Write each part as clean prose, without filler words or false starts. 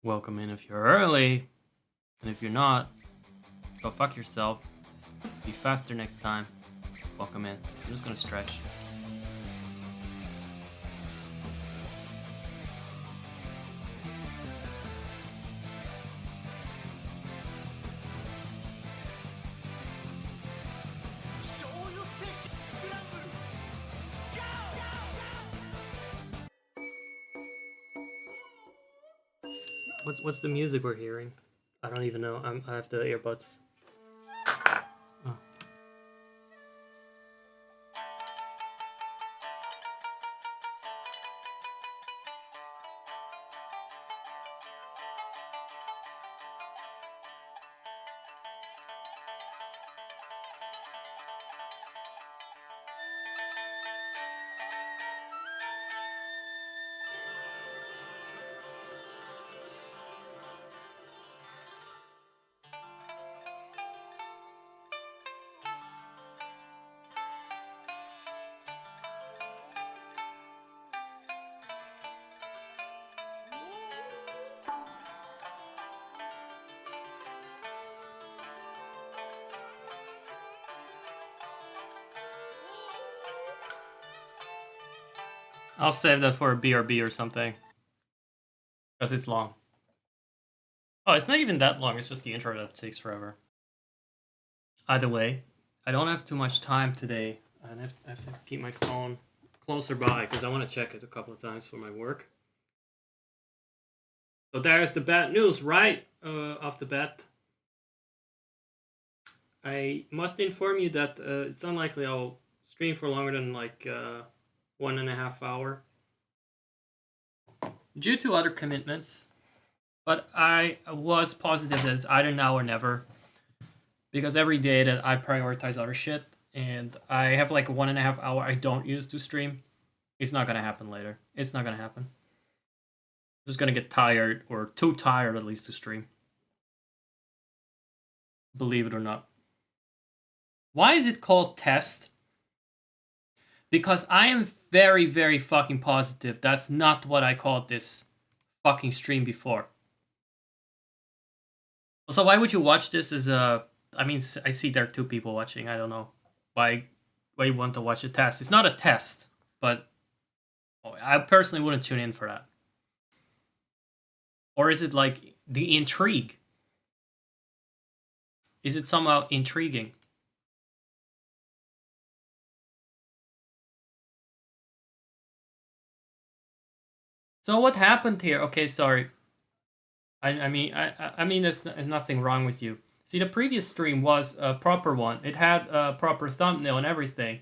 Welcome in if you're early, and if you're not, go fuck yourself. Be faster next time. Welcome in. I'm just gonna stretch. What's the music we're hearing? I don't even know. I have the earbuds. Oh. I'll save that for a BRB or something. Because it's long. Oh, it's not even that long. It's just the intro that takes forever. Either way, I don't have too much time today. I have to keep my phone closer by because I want to check it a couple of times for my work. So there's the bad news, right? Off the bat. I must inform you that it's unlikely I'll stream for longer than like 1.5 hours. Due to other commitments. But I was positive that it's either now or never. Because every day that I prioritize other shit, and I have like 1.5 hours I don't use to stream, it's not gonna happen later. It's not gonna happen. I'm just gonna get tired, or too tired at least to stream. Believe it or not. Why is it called test? Because I am very, very fucking positive that's not what I called this fucking stream before. So why would you watch this as a... I mean, I see there are 2 people watching. I don't know why you want to watch a test. It's not a test, but I personally wouldn't tune in for that. Or is it like the intrigue? Is it somehow intriguing? So what happened here? Okay, sorry. I mean, there's nothing wrong with you. See, the previous stream was a proper one. It had a proper thumbnail and everything.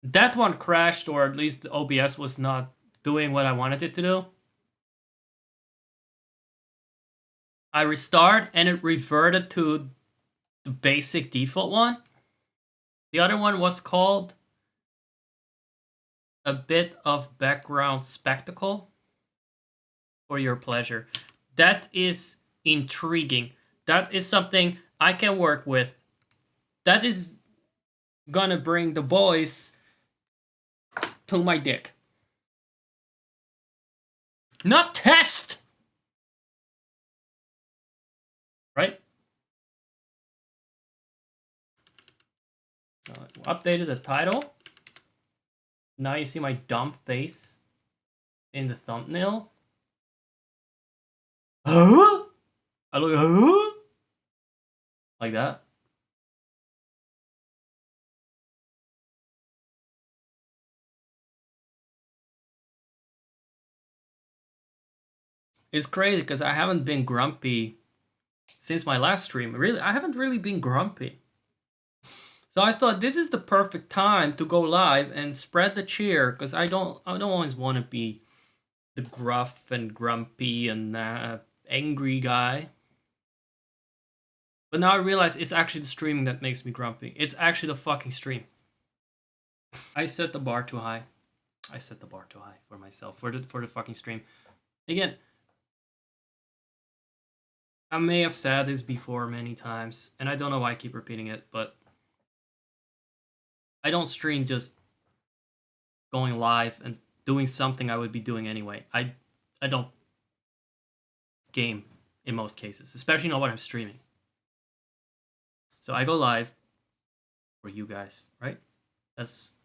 That one crashed, or at least the OBS was not doing what I wanted it to do. I restart and it reverted to the basic default one. The other one was called a bit of background spectacle for your pleasure. That is intriguing. That is something I can work with. That is gonna bring the boys to my dick. Not test! Right? Updated the title. Now you see my dumb face in the thumbnail. Huh? I look, huh? Like that. It's crazy because I haven't been grumpy since my last stream. Really, I haven't really been grumpy. So I thought this is the perfect time to go live and spread the cheer because I don't always want to be the gruff and grumpy and angry guy. But now I realize it's actually the streaming that makes me grumpy. It's actually the fucking stream. I set the bar too high. I set the bar too high for myself for the fucking stream. Again, I may have said this before many times, and I don't know why I keep repeating it, but I don't stream just going live and doing something I would be doing anyway. I don't game in most cases, especially not when I'm streaming. So I go live for you guys, right? That's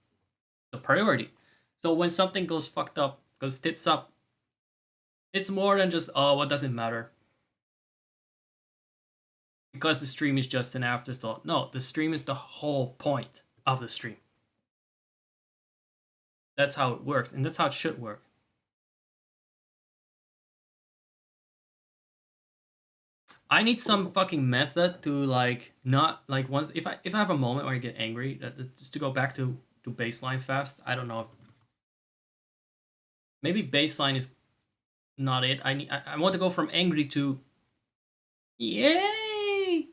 the priority. So when something goes fucked up, goes tits up, it's more than just, oh, what does it matter? Because the stream is just an afterthought. No, the stream is the whole point of the stream. That's how it works, and that's how it should work. I need some fucking method to like not like once if I have a moment where I get angry, just to go back to baseline fast. I don't know if maybe baseline is not it. I want to go from angry to yay!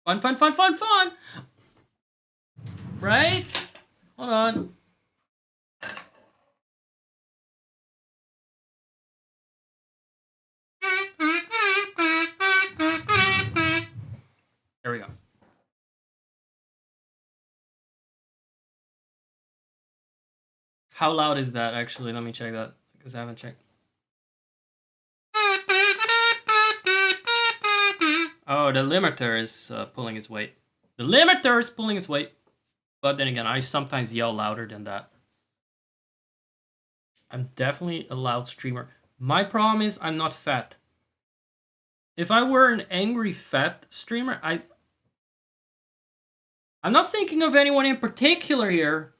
Fun, fun, fun, fun, fun! Right? Hold on. There we go. How loud is that actually? Let me check that because I haven't checked. Oh, the limiter is pulling its weight. The limiter is pulling its weight. But then again, I sometimes yell louder than that. I'm definitely a loud streamer. My problem is I'm not fat. If I were an angry fat streamer, I'm not thinking of anyone in particular here.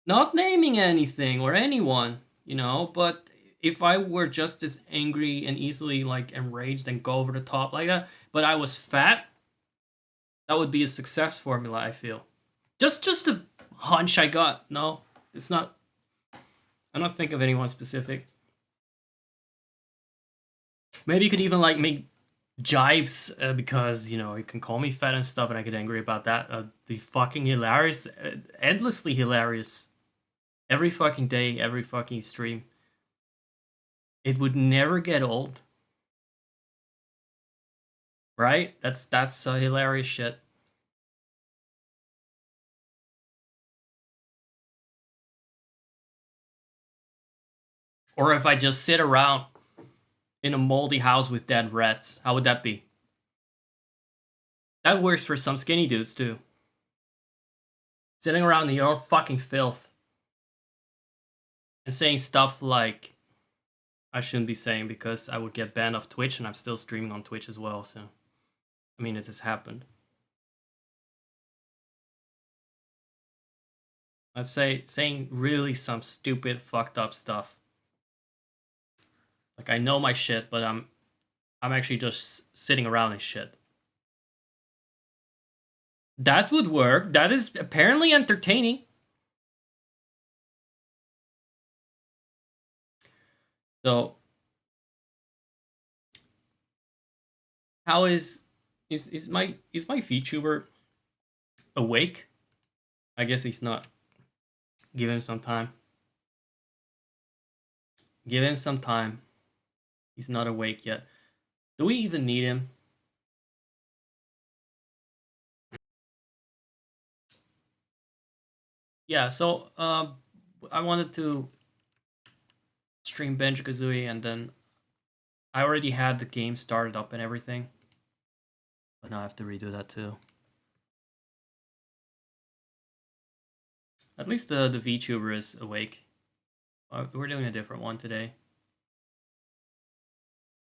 Not naming anything or anyone, you know, but if I were just as angry and easily like enraged and go over the top like that, but I was fat, that would be a success formula, I feel. Just a hunch I got. No, it's not. I'm not thinking of anyone specific. Maybe you could even like make jibes because you know you can call me fat and stuff, and I get angry about that. Be fucking hilarious, endlessly hilarious. Every fucking day, every fucking stream. It would never get old, right? That's hilarious shit. Or if I just sit around in a moldy house with dead rats, how would that be? That works for some skinny dudes too. Sitting around in your own fucking filth and saying stuff like I shouldn't be saying because I would get banned off Twitch, and I'm still streaming on Twitch as well, so I mean it has happened. Let's say saying really some stupid fucked up stuff. Like I know my shit, but I'm actually just sitting around and shit. That would work. That is apparently entertaining. So how is my VTuber awake? I guess he's not. Give him some time. Give him some time. He's not awake yet. Do we even need him? Yeah, so I wanted to stream Banjo-Kazooie, and then I already had the game started up and everything. But now I have to redo that too. At least the VTuber is awake. We're doing a different one today.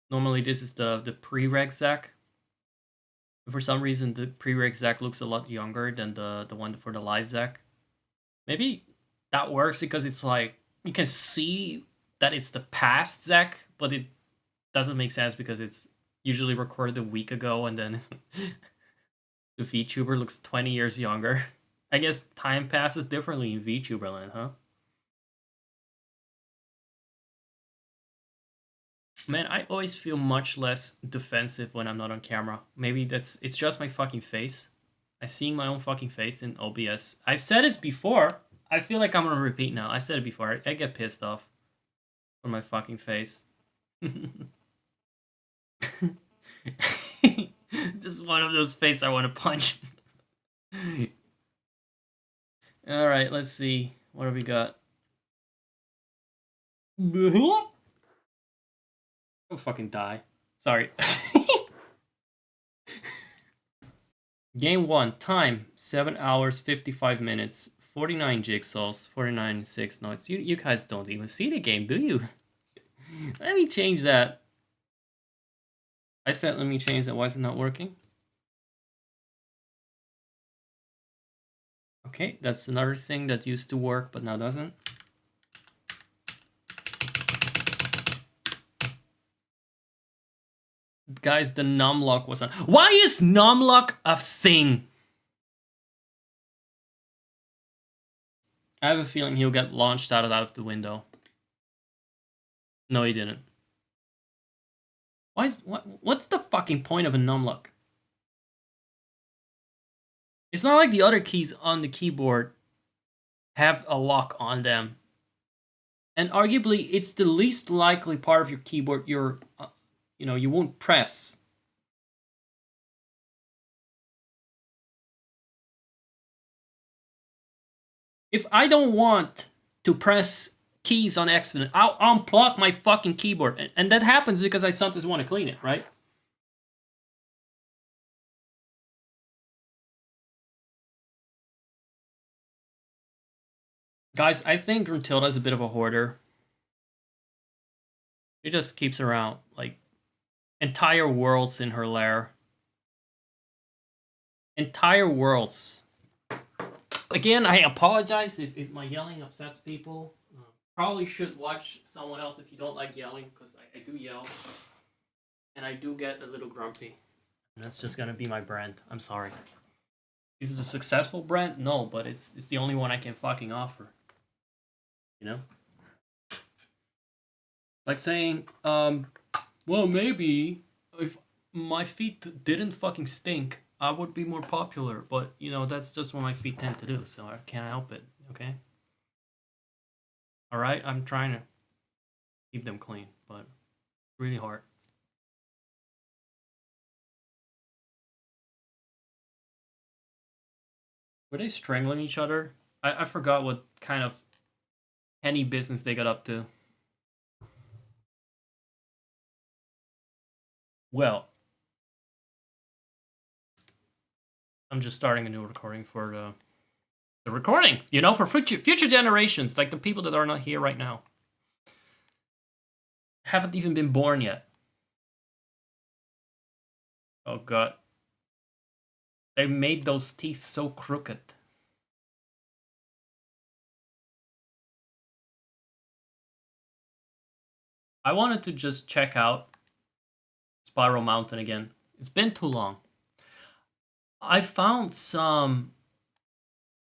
Normally this is the pre-reg Zack. For some reason the pre-reg Zack looks a lot younger than the one for the live Zack. Maybe that works because it's like you can see that it's the past Zack, but it doesn't make sense because it's usually recorded a week ago, and then the VTuber looks 20 years younger. I guess time passes differently in VTuber land, huh? Man, I always feel much less defensive when I'm not on camera. Maybe it's just my fucking face. I seeing my own fucking face in OBS. I've said it before. I feel like I'm gonna repeat now. I said it before. I get pissed off for my fucking face. Just one of those faces I want to punch. All right, let's see. What have we got? I'll fucking die. Sorry. Game 1. Time 7 hours 55 minutes. 49 jigsaws. 49 6 notes. You guys don't even see the game, do you? Let me change that. I said let me change that. Why is it not working? Okay, that's another thing that used to work but now doesn't. Guys, the numlock was on. Why is numlock a thing? I have a feeling he'll get launched out of the window. No, he didn't. What's the fucking point of a numlock? It's not like the other keys on the keyboard have a lock on them. And arguably, it's the least likely part of your keyboard you won't press. If I don't want to press keys on accident, I'll unplug my fucking keyboard. And that happens because I sometimes want to clean it, right? Guys, I think Gruntilda's a bit of a hoarder. She just keeps around, like, entire worlds in her lair. Entire worlds. Again, I apologize if my yelling upsets people. Probably should watch someone else if you don't like yelling, because I do yell. And I do get a little grumpy. And that's just gonna be my brand. I'm sorry. Is it a successful brand? No, but it's the only one I can fucking offer. You know? Like saying, well, maybe if my feet didn't fucking stink, I would be more popular. But, that's just what my feet tend to do, so I can't help it, okay? Alright, I'm trying to keep them clean, but it's really hard. Were they strangling each other? I forgot what kind of penny business they got up to. Well, I'm just starting a new recording for the recording, for future generations, like the people that are not here right now. Haven't even been born yet. Oh god. They made those teeth so crooked. I wanted to just check out Spiral Mountain again. It's been too long. I found some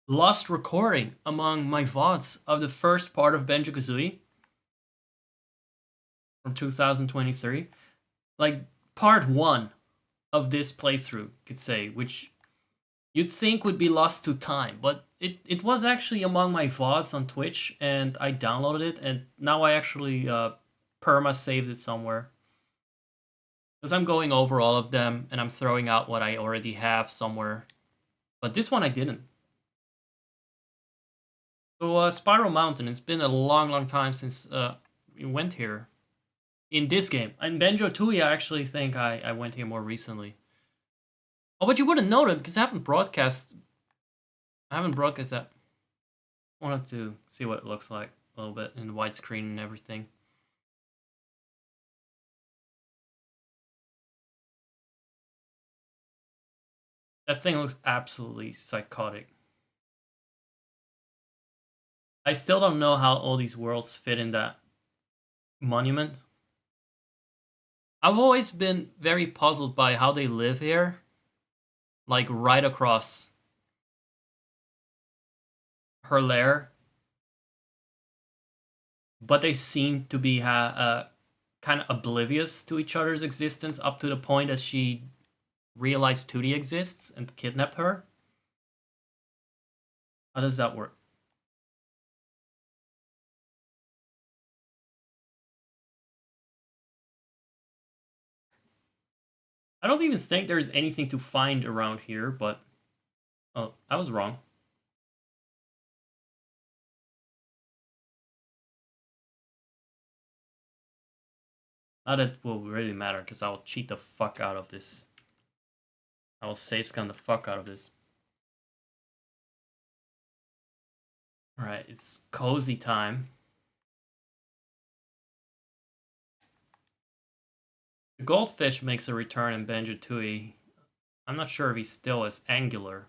lost recording among my VODs of the first part of Banjo-Kazooie from 2023. Like, part 1 of this playthrough, could say, which you'd think would be lost to time, but it was actually among my VODs on Twitch, and I downloaded it, and now I actually perma-saved it somewhere. Because I'm going over all of them, and I'm throwing out what I already have somewhere. But this one I didn't. So, Spiral Mountain, it's been a long time since we went here. In this game. In Banjo-Tooie, I actually think I went here more recently. Oh, but you wouldn't know it, because I haven't broadcast that. I wanted to see what it looks like a little bit in widescreen and everything. That thing looks absolutely psychotic. I still don't know how all these worlds fit in that monument. I've always been very puzzled by how they live here. Like, right across her lair. But they seem to be kind of oblivious to each other's existence up to the point that she realized Tootie exists and kidnapped her. How does that work? I don't even think there's anything to find around here, but... Oh, I was wrong. Not that it will really matter, because I will cheat the fuck out of this. I will save scan the fuck out of this. Alright, it's cozy time. The goldfish makes a return in Banjo-Tooie. I'm not sure if he's still as angular.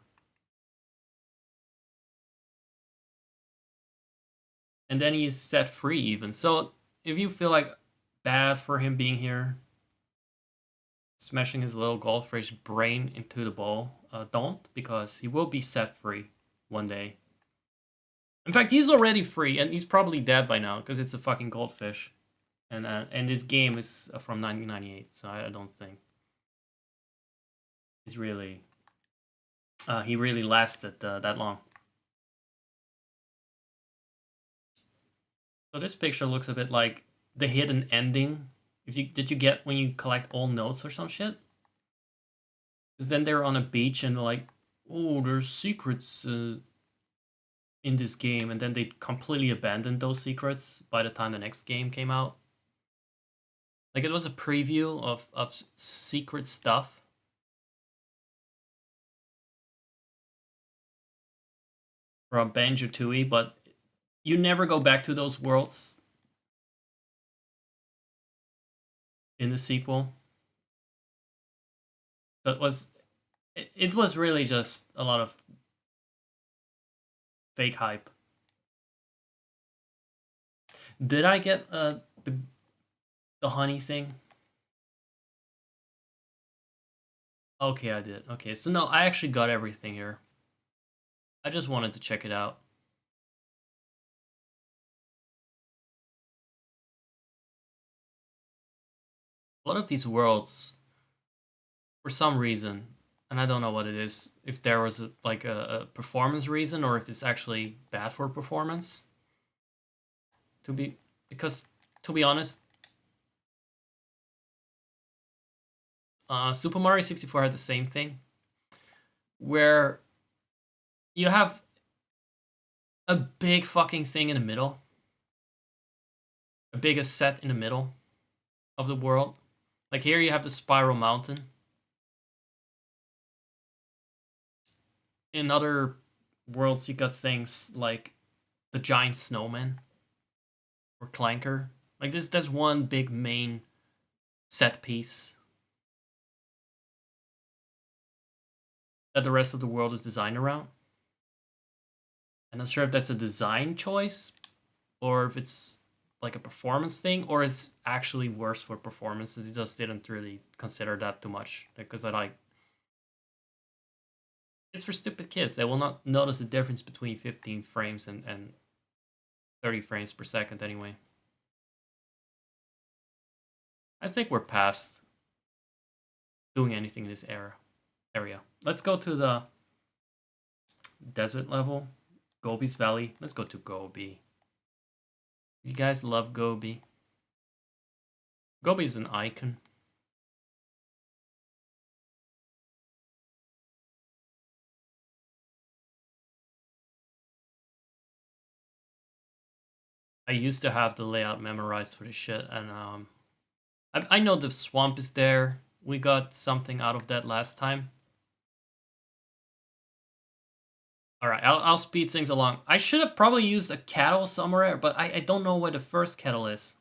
And then he's set free even. So if you feel like bad for him being here, smashing his little goldfish brain into the bowl, don't, because he will be set free one day. In fact, he's already free, and he's probably dead by now, because it's a fucking goldfish. And this game is from 1998, so I don't think it's really he really lasted that long. So this picture looks a bit like the hidden ending. Did you get when you collect all notes or some shit? Because then they're on a beach and they're like, oh, there's secrets in this game, and then they completely abandoned those secrets by the time the next game came out. Like, it was a preview of secret stuff. From Banjo-Tooie, but you never go back to those worlds in the sequel. So it was really just a lot of fake hype. Did I get the honey thing? Okay, I did. Okay, so no, I actually got everything here. I just wanted to check it out. A lot of these worlds, for some reason, and I don't know what it is, if there was a performance reason or if it's actually bad for performance. Because to be honest, Super Mario 64 had the same thing, where you have a big fucking thing in the middle, a biggest set in the middle of the world. Like here you have the Spiral Mountain. In other worlds you got things like the giant snowman or Clanker. Like there's one big main set piece that the rest of the world is designed around. I'm not sure if that's a design choice or if it's like a performance thing, or it's actually worse for performance. They just didn't really consider that too much, because it's for stupid kids. They will not notice the difference between 15 frames and 30 frames per second anyway. I think we're past doing anything in this area. Let's go to the desert level. Gobi's Valley. Let's go to Gobi. You guys love Gobi. Gobi's an icon. I used to have the layout memorized for this shit, and I know the swamp is there. We got something out of that last time. Alright, I'll speed things along. I should have probably used a kettle somewhere, but I don't know where the first kettle is.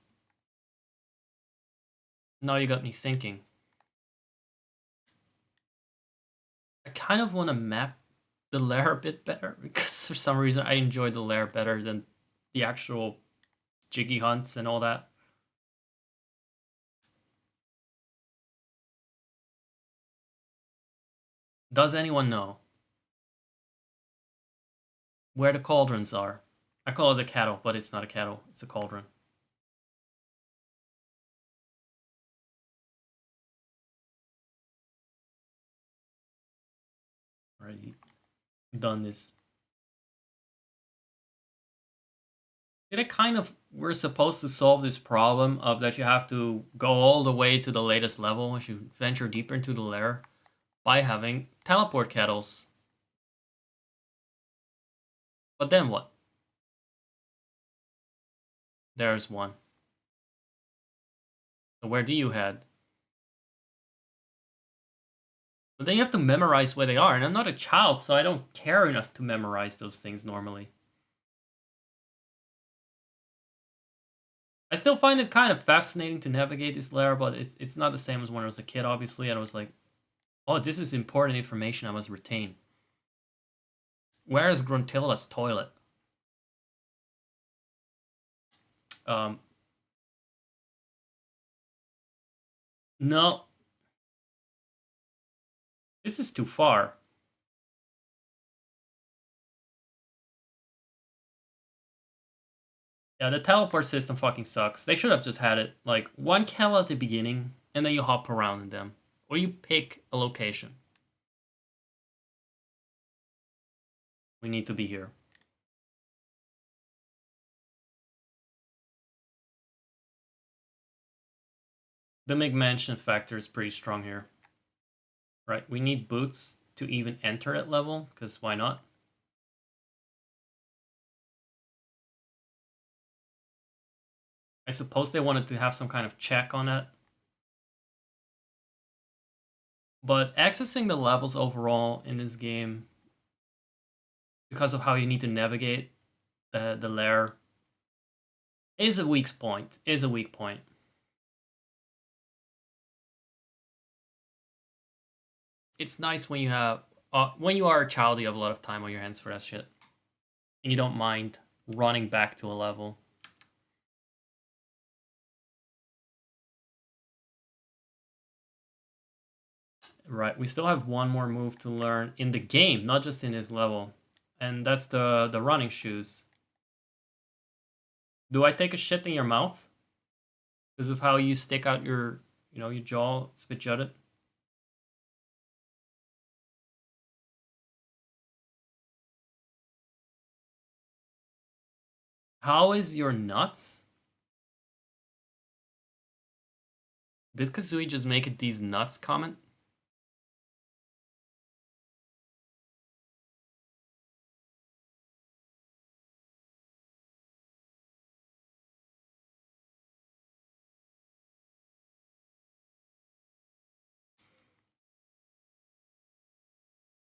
Now you got me thinking. I kind of want to map the lair a bit better, because for some reason I enjoy the lair better than the actual jiggy hunts and all that. Does anyone know where the cauldrons are? I call it a kettle, but it's not a kettle. It's a cauldron. Already done this. Did it kind of... We're supposed to solve this problem of that you have to go all the way to the latest level as you venture deeper into the lair by having teleport kettles. But then what? There's one. So where do you head? But then you have to memorize where they are, and I'm not a child, so I don't care enough to memorize those things normally. I still find it kind of fascinating to navigate this layer, but it's not the same as when I was a kid, obviously, and I was like, oh, this is important information I must retain. Where is Gruntilda's toilet? Um, no. This is too far. Yeah, the teleport system fucking sucks. They should have just had it, like, one kill at the beginning, and then you hop around in them. Or you pick a location. We need to be here. The McMansion factor is pretty strong here. Right, we need boots to even enter at level, because why not? I suppose they wanted to have some kind of check on that. But accessing the levels overall in this game, because of how you need to navigate the lair, is a weak point. It's nice when you have when you are a child, you have a lot of time on your hands for that shit, and you don't mind running back to a level. Right, we still have one more move to learn in the game, not just in this level, and that's the running shoes. Do I take a shit in your mouth because of how you stick out your, your jaw, spit jutted? How is your nuts? Did Kazooie just make it these nuts comment?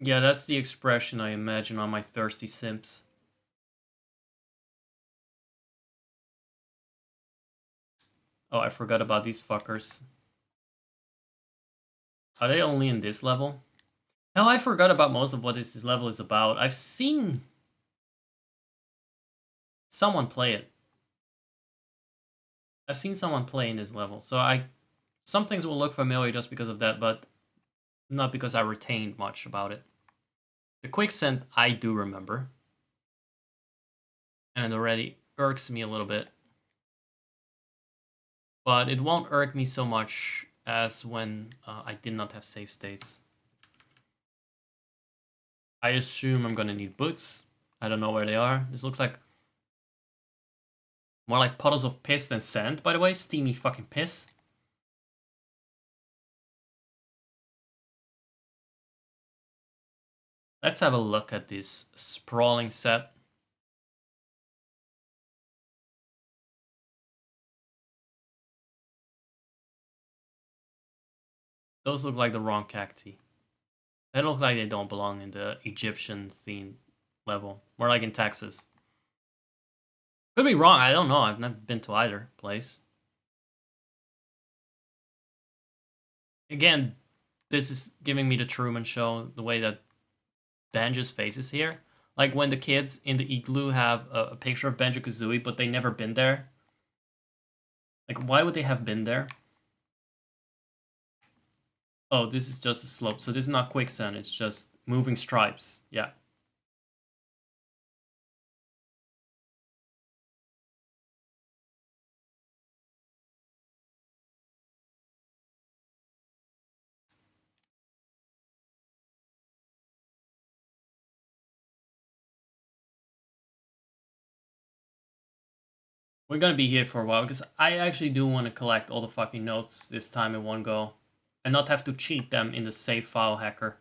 Yeah, that's the expression I imagine on my thirsty simps. Oh, I forgot about these fuckers. Are they only in this level? Hell, I forgot about most of what this level is about. I've seen someone play it. I've seen someone play in this level, so some things will look familiar just because of that, but not because I retained much about it. The quicksand I do remember, and it already irks me a little bit. But it won't irk me so much as when I did not have save states. I assume I'm gonna need boots. I don't know where they are. This looks like more like puddles of piss than sand, by the way. Steamy fucking piss. Let's have a look at this sprawling set. Those look like the wrong cacti. They look like they don't belong in the Egyptian themed level. More like in Texas. Could be wrong, I don't know. I've never been to either place. Again, this is giving me the Truman Show, the way that Banjo's face is here. Like when the kids in the igloo have a picture of Banjo-Kazooie, but they never been there. Like, why would they have been there? Oh, this is just a slope. So this is not quicksand, it's just moving stripes. Yeah. We're gonna be here for a while, because I actually do want to collect all the fucking notes this time in one go. And not have to cheat them in the save file hacker.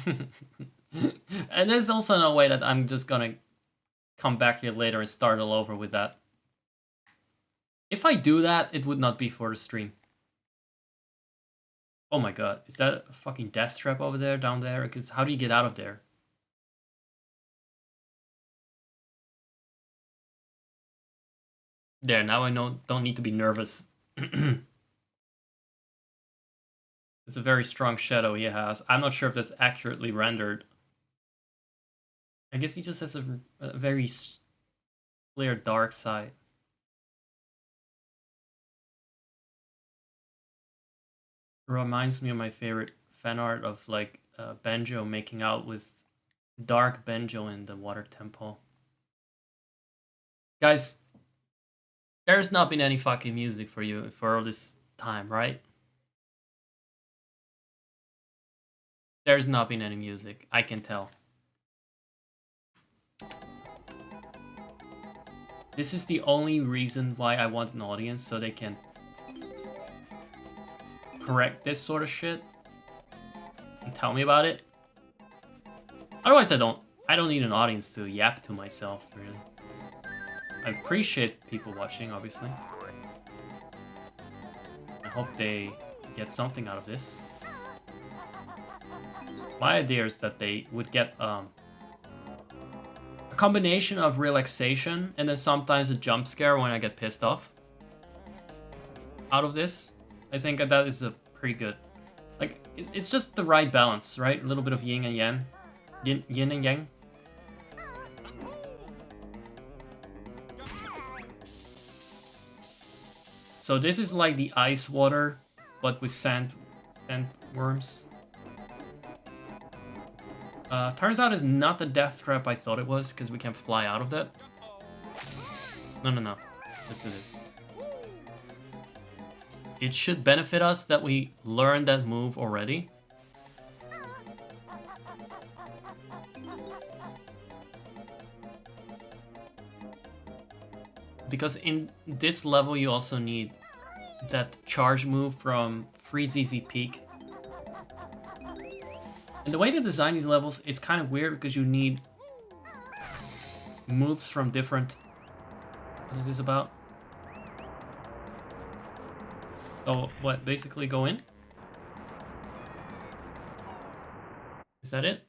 And there's also no way that I'm just gonna come back here later and start all over with that. If I do that, it would not be for the stream. Oh my god, is that a fucking death trap over there, down there? Because how do you get out of there? There, now I don't need to be nervous. It's a very strong shadow he has. I'm not sure if that's accurately rendered. I guess he just has a very clear dark side. Reminds me of my favorite fan art of like Banjo making out with dark Banjo in the water temple. Guys, there's not been any fucking music for you for all this time, right? There's not been any music, I can tell. This is the only reason why I want an audience, so they can correct this sort of shit and tell me about it. Otherwise, I don't need an audience to yap to myself, really. I appreciate people watching, obviously. I hope they get something out of this. My idea is that they would get a combination of relaxation and then sometimes a jump scare when I get pissed off out of this. I think that is a pretty good, like, it's just the right balance, right? A little bit of yin and yang. Yin and yang. So this is like the ice water, but with sandworms. Turns out it's not the death trap I thought it was, because we can fly out of that. No. Just it is. It should benefit us that we learned that move already. Because in this level you also need that charge move from Free ZZ Peak. And the way they design these levels, it's kind of weird because you need moves from different... What is this about? Oh, what? Basically go in? Is that it?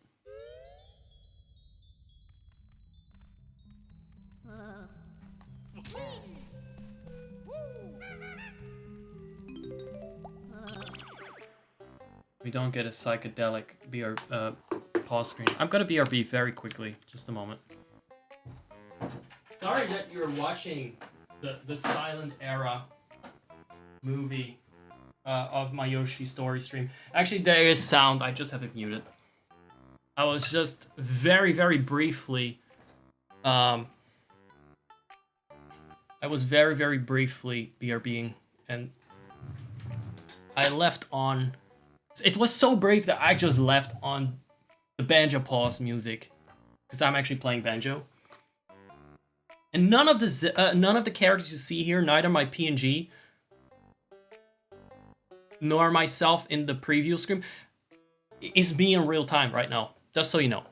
We don't get a psychedelic pause screen. I'm gonna BRB very quickly. Just a moment. Sorry that you're watching the Silent Era movie of my Yoshi story stream. Actually, there is sound. I just have it muted. I was just very, very briefly... I was very, very briefly BRBing, and I left on... It was so brief that I just left on the Banjo pause music, because I'm actually playing Banjo. And none of the characters you see here, neither my PNG nor myself in the preview screen, is me in real time right now. Just so you know.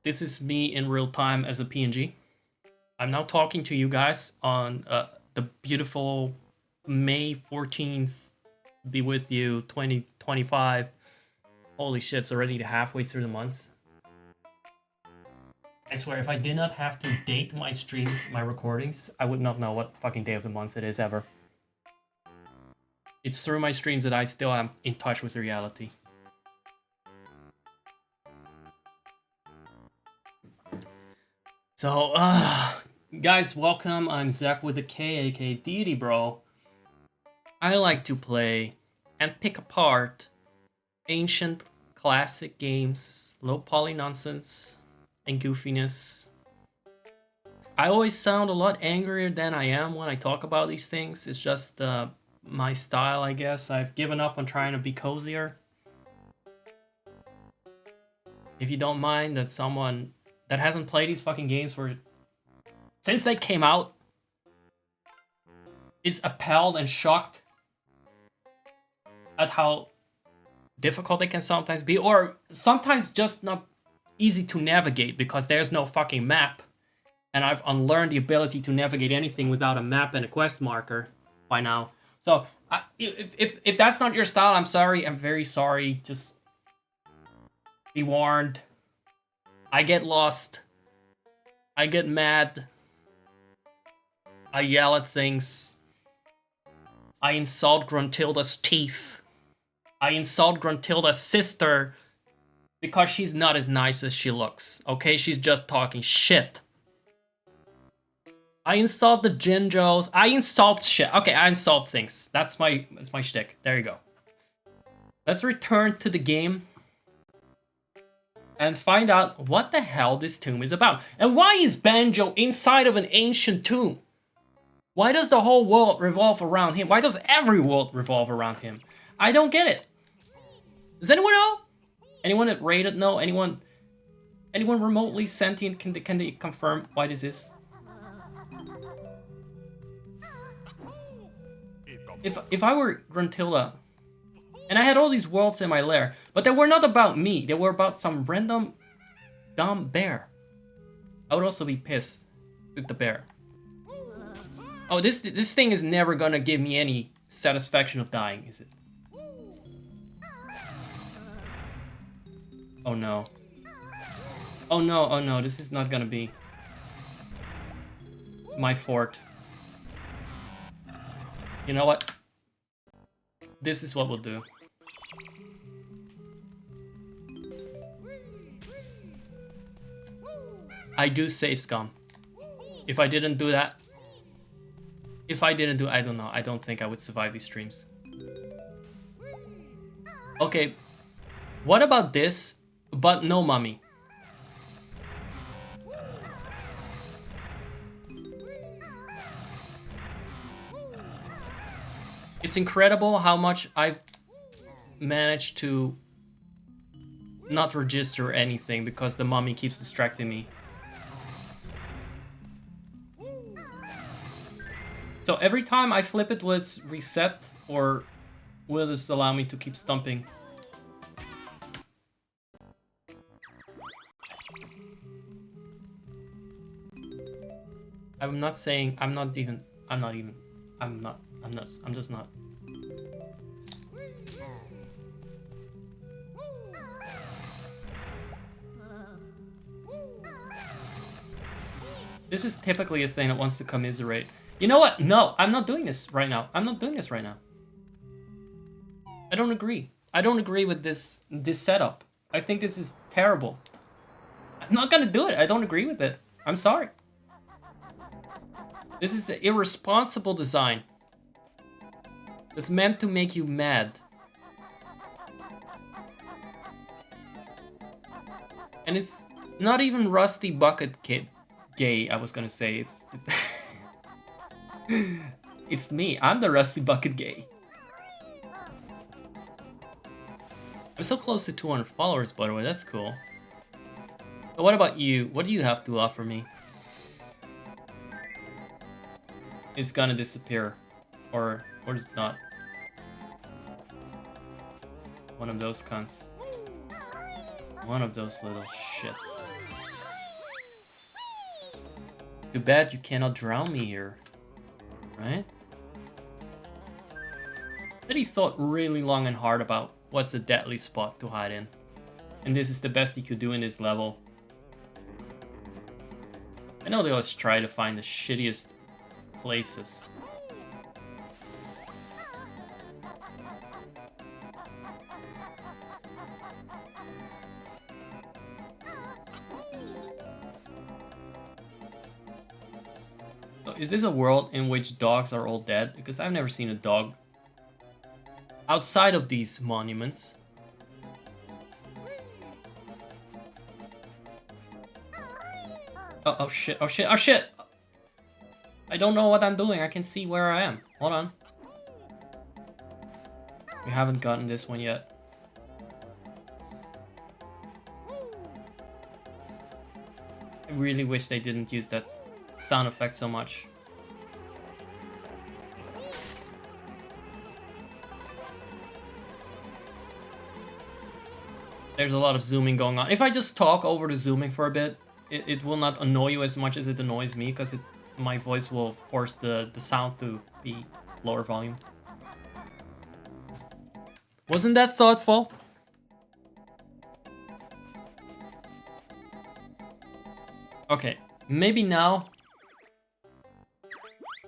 This is me in real time as a PNG. I'm now talking to you guys on the beautiful May 14th, be with you, 2025. Holy shit, it's already halfway through the month. I swear, if I did not have to date my streams, my recordings, I would not know what fucking day of the month it is ever. It's through my streams that I still am in touch with reality. So, guys, welcome. I'm Zach with a K, aka Deity Bro. I like to play and pick apart ancient classic games, low poly nonsense, and goofiness. I always sound a lot angrier than I am when I talk about these things. It's just my style, I guess. I've given up on trying to be cozier. If you don't mind that someone that hasn't played these fucking games since they came out is appalled and shocked at how difficult they can sometimes be, or sometimes just not easy to navigate because there's no fucking map and I've unlearned the ability to navigate anything without a map and a quest marker by now. So if that's not your style, I'm sorry. I'm very sorry. Just be warned. I get lost. I get mad. I yell at things. I insult Gruntilda's teeth. I insult Gruntilda's sister because she's not as nice as she looks. Okay, she's just talking shit. I insult the Jinjos. I insult shit. Okay, I insult things. That's my shtick. There you go. Let's return to the game and find out what the hell this tomb is about. And why is Banjo inside of an ancient tomb? Why does the whole world revolve around him? Why does every world revolve around him? I don't get it. Does anyone know? Anyone that rated know? Anyone remotely sentient can they confirm why this is? If I were Gruntilda, and I had all these worlds in my lair, but they were not about me. They were about some random dumb bear. I would also be pissed with the bear. Oh, this thing is never gonna give me any satisfaction of dying, is it? Oh no. Oh no, oh no, this is not gonna be my fort. You know what? This is what we'll do. I do save scum. If I didn't do that, I don't know. I don't think I would survive these streams. Okay, what about this, but no mummy? It's incredible how much I've managed to not register anything because the mummy keeps distracting me. So every time I flip it, will it reset or will this allow me to keep stumping? I'm just not. This is typically a thing that wants to commiserate. You know what? No, I'm not doing this right now. I don't agree. I don't agree with this setup. I think this is terrible. I'm not gonna do it. I don't agree with it. I'm sorry. This is an irresponsible design. It's meant to make you mad. And it's not even Rusty Bucket gay, I was gonna say. It's... It's me. I'm the Rusty Bucket gay. I'm so close to 200 followers, by the way. That's cool. So what about you? What do you have to offer me? It's gonna disappear. Or it's not. One of those cunts. One of those little shits. Too bad you cannot drown me here. Right? But he thought really long and hard about what's a deadly spot to hide in. And this is the best he could do in this level. I know they always try to find the shittiest places. Is this a world in which dogs are all dead? Because I've never seen a dog outside of these monuments. Oh shit, oh shit, oh shit! I don't know what I'm doing. I can see where I am. Hold on. We haven't gotten this one yet. I really wish they didn't use that sound effect so much. There's a lot of zooming going on. If I just talk over the zooming for a bit, it will not annoy you as much as it annoys me, because my voice will force the sound to be lower volume. Wasn't that thoughtful? Okay, maybe now.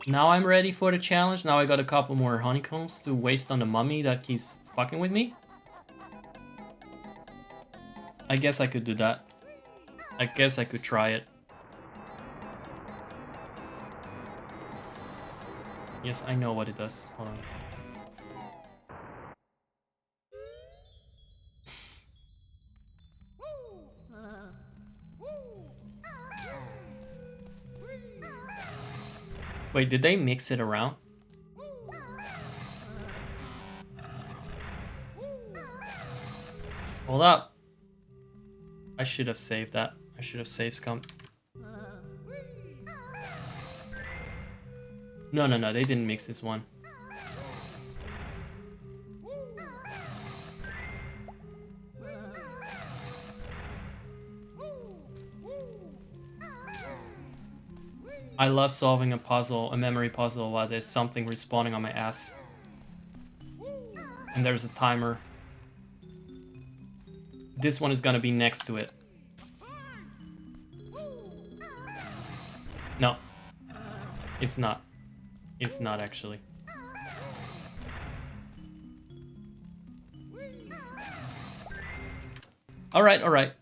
Now I'm ready for the challenge. Now I got a couple more honeycombs to waste on the mummy that keeps fucking with me. I guess I could do that. I guess I could try it. Yes, I know what it does. Hold on. Wait, did they mix it around? Hold up. I should have saved that. I should have saved scum. No, they didn't mix this one. I love solving a puzzle, a memory puzzle, while there's something respawning on my ass. And there's a timer. This one is gonna be next to it. No. It's not. It's not actually. Alright, alright.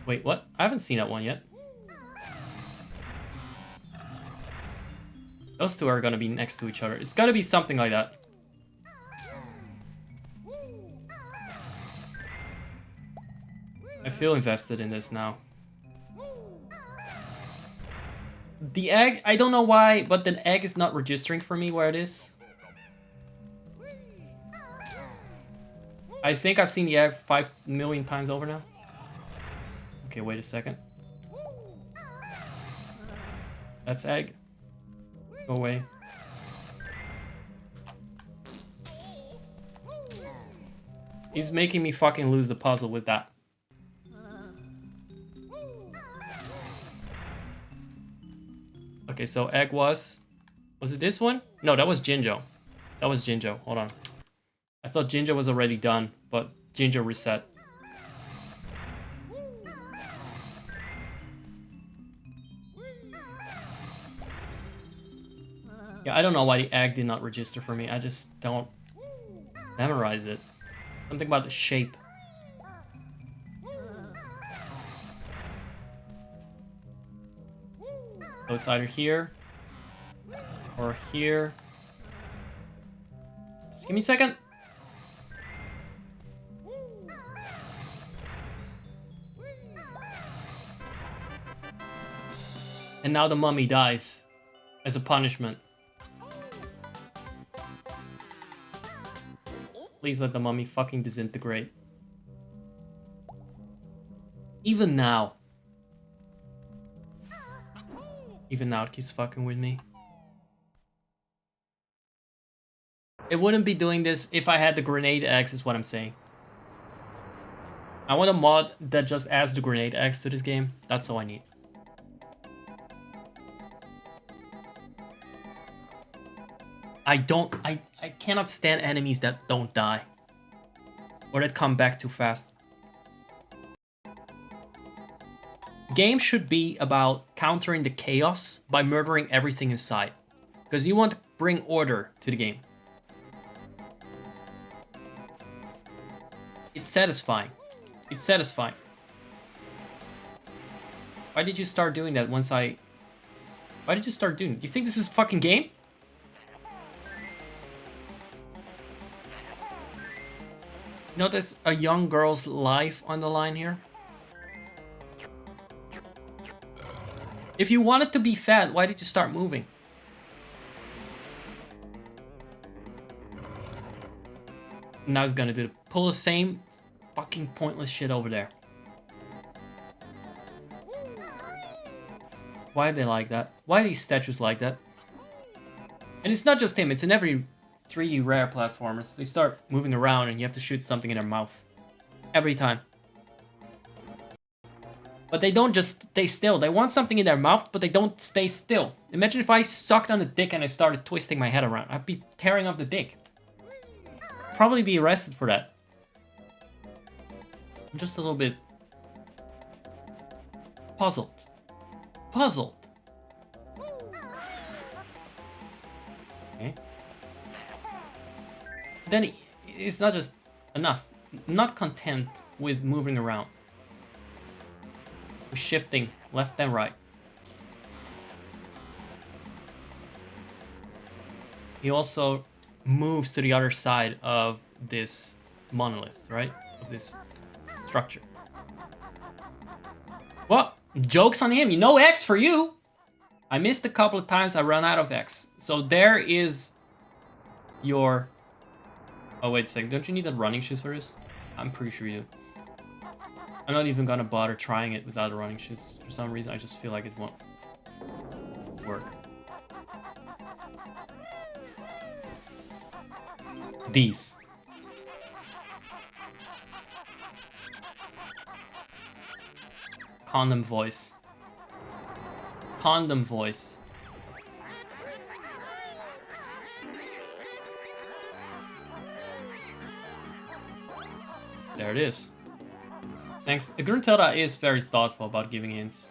Wait, what? I haven't seen that one yet. Those two are gonna be next to each other. It's gotta be something like that. I feel invested in this now. The egg, I don't know why, but the egg is not registering for me where it is. I think I've seen the egg 5 million times over now. Okay, wait a second. That's egg. Go away. He's making me fucking lose the puzzle with that. Okay, so egg was it this one? No, that was Jinjo. That was Jinjo. Hold on. I thought Jinjo was already done, but Jinjo reset. Yeah, I don't know why the egg did not register for me. I just don't memorize it. Something about the shape. So it's either here or here. Just give me a second. And now the mummy dies as a punishment. Please let the mummy fucking disintegrate. Even now. Even now it keeps fucking with me. It wouldn't be doing this if I had the grenade eggs, is what I'm saying. I want a mod that just adds the grenade eggs to this game. That's all I need. I cannot stand enemies that don't die. Or that come back too fast. Game should be about countering the chaos by murdering everything in sight. Because you want to bring order to the game. It's satisfying. It's satisfying. Why did you start doing that once I... Why did you start doing it? Do you think this is a fucking game? You know there's a young girl's life on the line here? If you wanted to be fat, why did you start moving? Now he's gonna pull the same fucking pointless shit over there. Why are they like that? Why are these statues like that? And it's not just him, it's in every 3D rare platformers. They start moving around and you have to shoot something in their mouth. Every time. But they don't just stay still. They want something in their mouth, but they don't stay still. Imagine if I sucked on a dick and I started twisting my head around. I'd be tearing off the dick. Probably be arrested for that. I'm just a little bit puzzled. Puzzled. Okay. Then it's not just enough. Not content with moving around. We're shifting left and right. He also moves to the other side of this monolith, right? Of this structure. Well, joke's on him. No X for you. I missed a couple of times. I ran out of X. So there is your... Oh, wait a second. Don't you need the running shoes for this? I'm pretty sure you do. I'm not even gonna bother trying it without the running shoes. For some reason, I just feel like it won't work. These. Condom voice. Condom voice. There it is. Thanks. Gruntilda is very thoughtful about giving hints.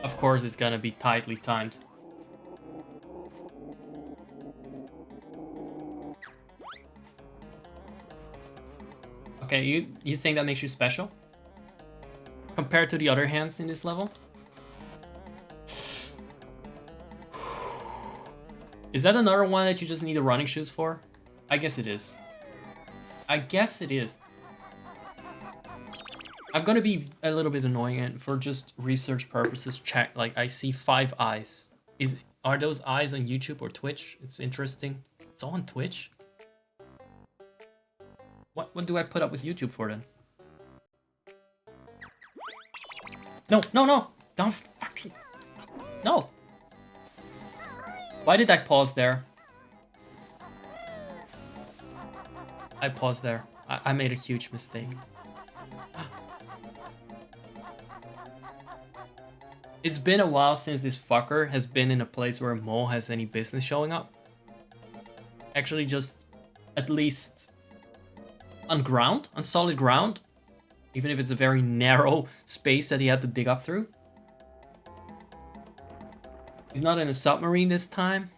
Of course, it's gonna be tightly timed. Okay, you think that makes you special? Compared to the other hands in this level? Is that another one that you just need the running shoes for? I guess it is. I guess it is. I'm gonna be a little bit annoying, and for just research purposes, check. Like, I see 5 eyes. Are those eyes on YouTube or Twitch? It's interesting. It's all on Twitch. What do I put up with YouTube for then? No, no, no! Don't fucking... No! Why did I pause there? I paused there. I made a huge mistake. It's been a while since this fucker has been in a place where a mole has any business showing up. Actually, just at least on ground, on solid ground. Even if it's a very narrow space that he had to dig up through. He's not in a submarine this time.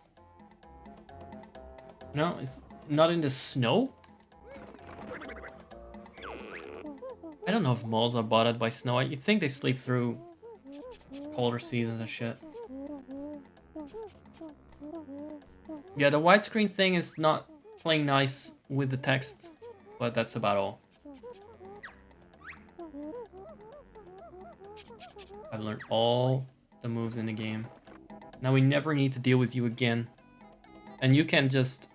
No, it's not in the snow. I don't know if moles are bothered by snow. You think they sleep through colder seasons and shit. Yeah, the widescreen thing is not playing nice with the text, but that's about all. I've learned all the moves in the game. Now we never need to deal with you again. And you can just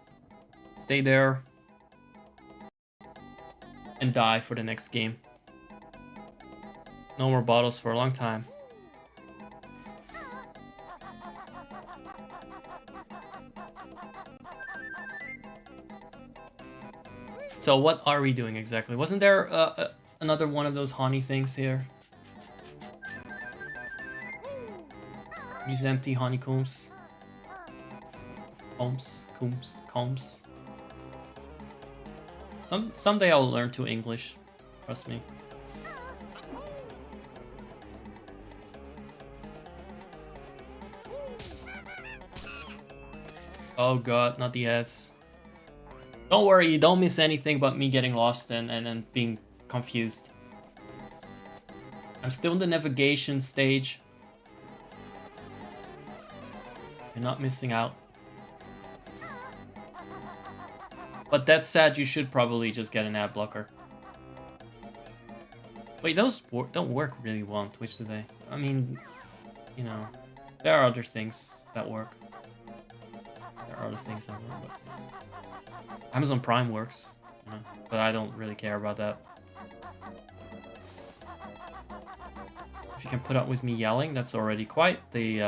stay there and die for the next game. No more bottles for a long time. So what are we doing exactly? Wasn't there another one of those honey things here? These empty honeycombs. Combs. Someday I'll learn to English. Trust me. Oh god, not the S. Don't worry, you don't miss anything but me getting lost and being confused. I'm still in the navigation stage. You're not missing out. But that said, you should probably just get an ad blocker. Wait, those don't work really well on Twitch, do they? I mean, you know, there are other things that work. There are other things that work, but Amazon Prime works, you know, but I don't really care about that. If you can put up with me yelling, that's already quite the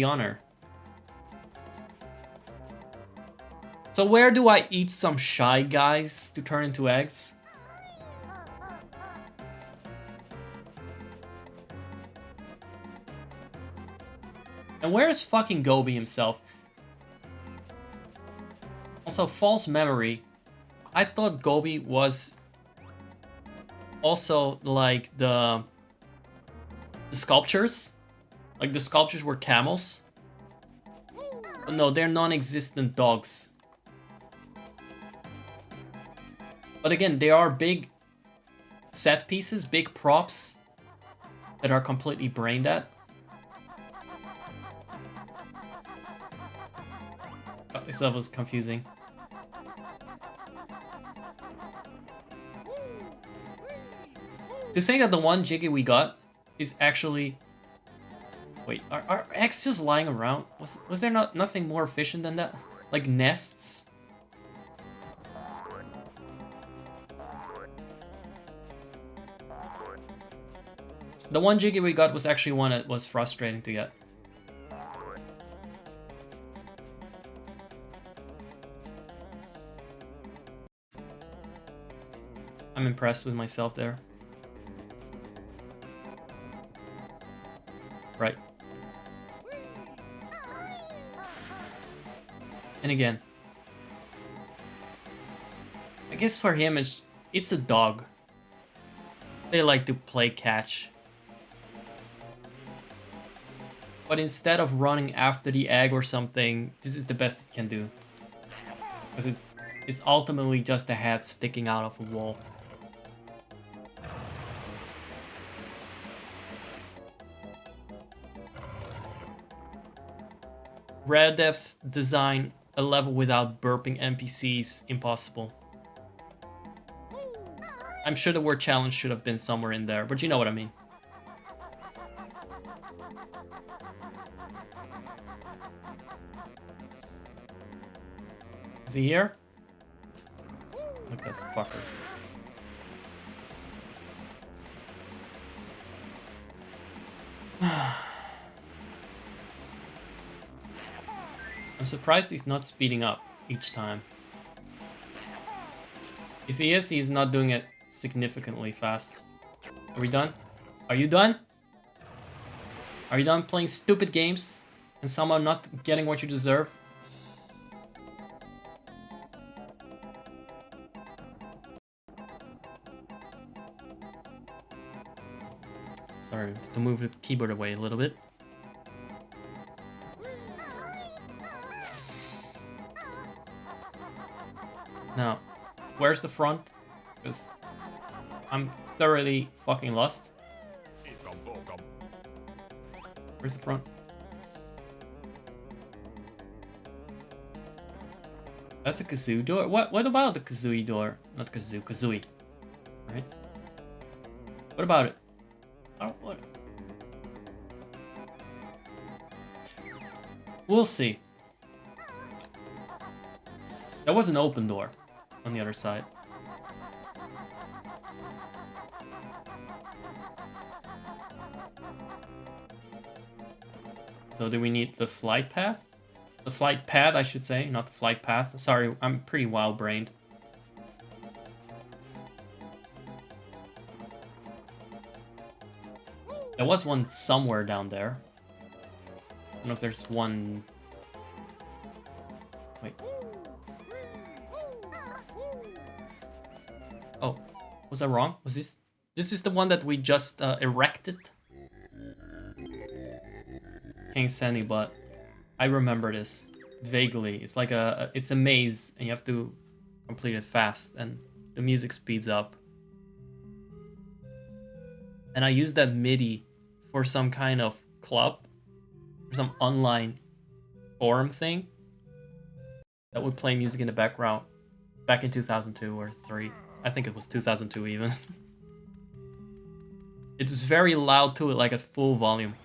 honor. So where do I eat some Shy Guys to turn into eggs? And where is fucking Gobi himself? Also, false memory. I thought Gobi was also like the sculptures. Like the sculptures were camels. But no, they're non-existent dogs. But again, they are big set pieces, big props that are completely brain dead. Oh, this level is confusing. To say that the one Jiggy we got is actually... Wait, are eggs just lying around? Was there nothing more efficient than that? Like nests? The one Jiggy we got was actually one that was frustrating to get. I'm impressed with myself there. Right. And again, I guess for him it's a dog. They like to play catch. But instead of running after the egg or something, this is the best it can do. Because it's ultimately just a head sticking out of a wall. Rare devs design a level without burping NPCs impossible. I'm sure the word challenge should have been somewhere in there, but you know what I mean. Is he here? Look at that fucker. I'm surprised he's not speeding up each time. If he is, he's not doing it significantly fast. Are we done? Are you done? Are you done playing stupid games and somehow not getting what you deserve? Sorry, to move the keyboard away a little bit. Now, where's the front? Because I'm thoroughly fucking lost. Where's the front? That's a kazoo door. What about the kazooie door? Not kazoo, kazooie. Right? What about it? Oh, what? We'll see. That was an open door on the other side. So do we need the flight path? The flight pad, I should say, not the flight path. Sorry, I'm pretty wild-brained. There was one somewhere down there. I don't know if there's one... Wait. Oh, was I wrong? Was this... This is the one that we just erected? King Sandy, but I remember this vaguely. It's like it's a maze and you have to complete it fast and the music speeds up. And I used that MIDI for some kind of club, or some online forum thing that would play music in the background back in 2002 or 3. I think it was 2002 even. It was very loud too, like at full volume.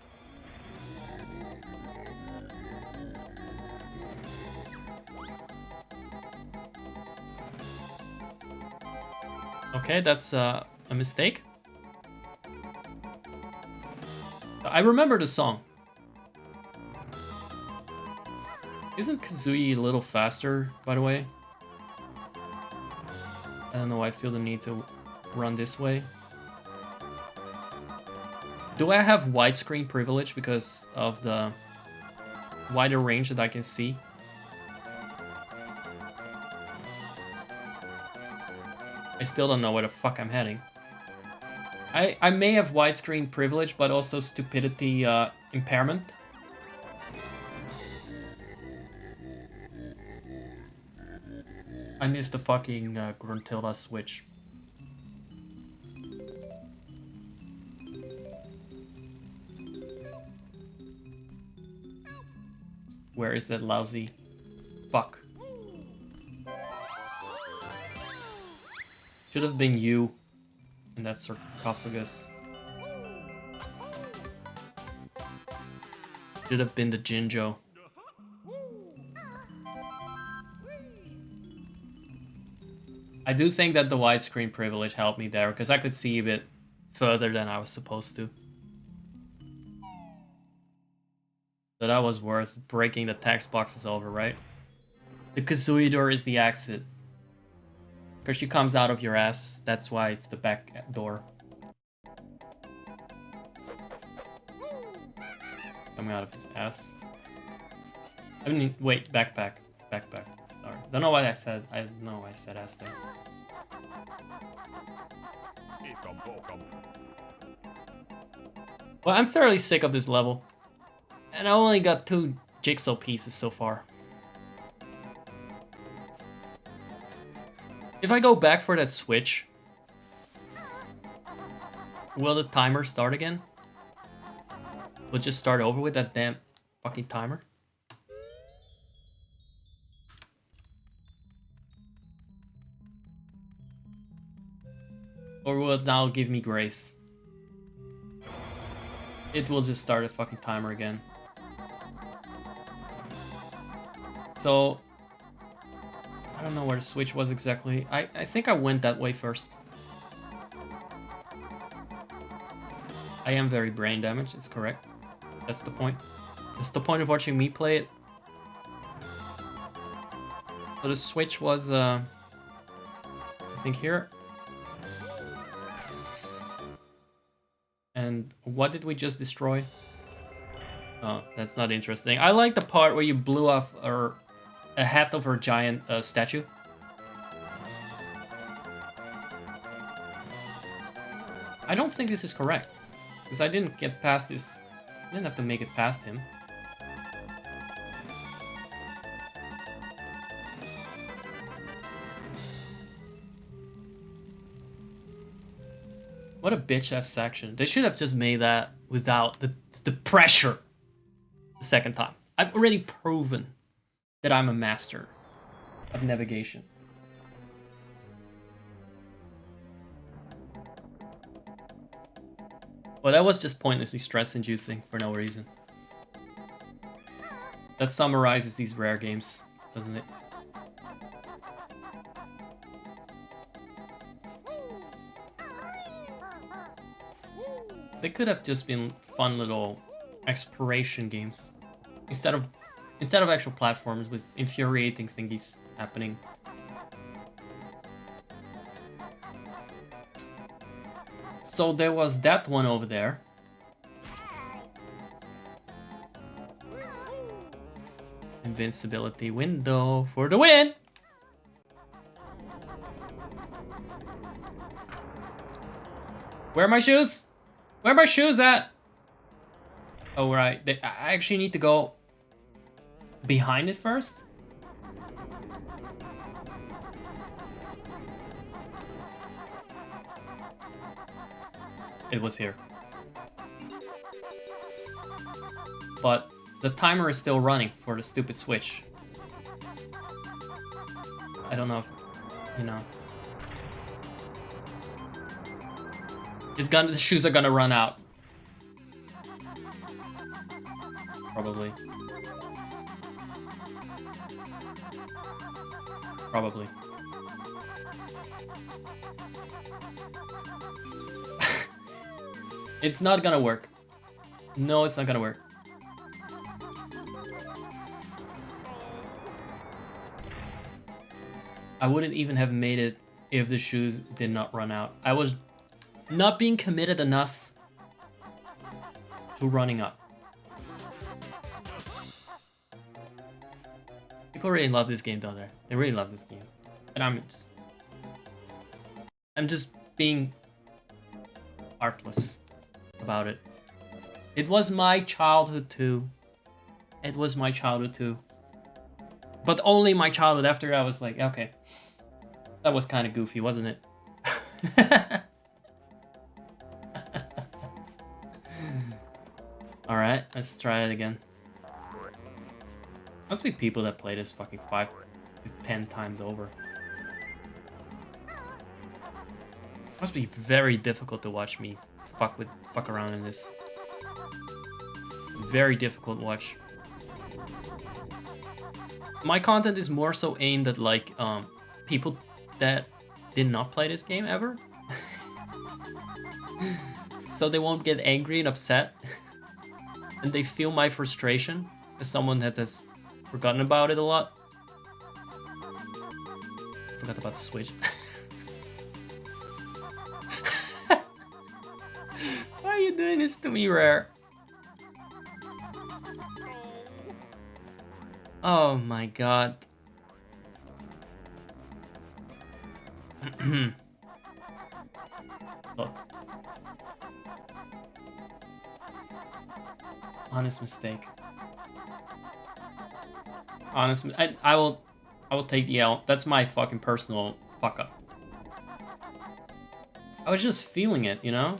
Okay, that's a mistake. I remember the song. Isn't Kazooie a little faster, by the way? I don't know why I feel the need to run this way. Do I have widescreen privilege because of the wider range that I can see? I still don't know where the fuck I'm heading. I may have widescreen privilege, but also stupidity impairment. I missed the fucking Gruntilda switch. Where is that lousy fuck? Should have been you in that sarcophagus. Should have been the Jinjo. I do think that the widescreen privilege helped me there, because I could see a bit further than I was supposed to. So that was worth breaking the text boxes over, right? The Kazooie door is the exit. Because she comes out of your ass, that's why it's the back door. Coming out of his ass. I mean, wait, backpack. Backpack. Sorry. Don't know what I said. I don't know why I said ass there. Well, I'm thoroughly sick of this level. And I only got 2 jigsaw pieces so far. If I go back for that switch, will the timer start again? We'll just start over with that damn fucking timer. Or will it now give me grace? It will just start a fucking timer again. So, I don't know where the switch was exactly. I think I went that way first. I am very brain damaged, it's correct. That's the point. That's the point of watching me play it. So the switch was, I think here. And what did we just destroy? Oh, that's not interesting. I like the part where you blew off a hat of her giant statue. I don't think this is correct. Because I didn't get past this. I didn't have to make it past him. What a bitch-ass section. They should have just made that without the pressure the second time. I've already proven that I'm a master of navigation. Well, that was just pointlessly stress-inducing for no reason. That summarizes these rare games, doesn't it? They could have just been fun little exploration games instead of actual platforms with infuriating thingies happening. So there was that one over there. Invincibility window for the win! Where are my shoes? Where are my shoes at? Oh, right. I actually need to go behind it first? It was here. But the timer is still running for the stupid switch. I don't know if, you know. The shoes are gonna run out. Probably. Probably. It's not gonna work. No, it's not gonna work. I wouldn't even have made it if the shoes did not run out. I was not being committed enough to running up. People really love this game, don't they? They really love this game. And I'm just being artless about it. It was my childhood too. It was my childhood too. But only my childhood. After I was like, okay. That was kind of goofy, wasn't it? Alright, let's try it again. Must be people that play this fucking 5 to 10 times over. Must be very difficult to watch me fuck around in this. Very difficult to watch. My content is more so aimed at like people that did not play this game ever. So they won't get angry and upset. And they feel my frustration as someone that has forgotten about it a lot. Forgot about the Switch. Why are you doing this to me, Rare? Oh my god. Look. Honest mistake. I will take the L. That's my fucking personal fuck up. I was just feeling it, you know?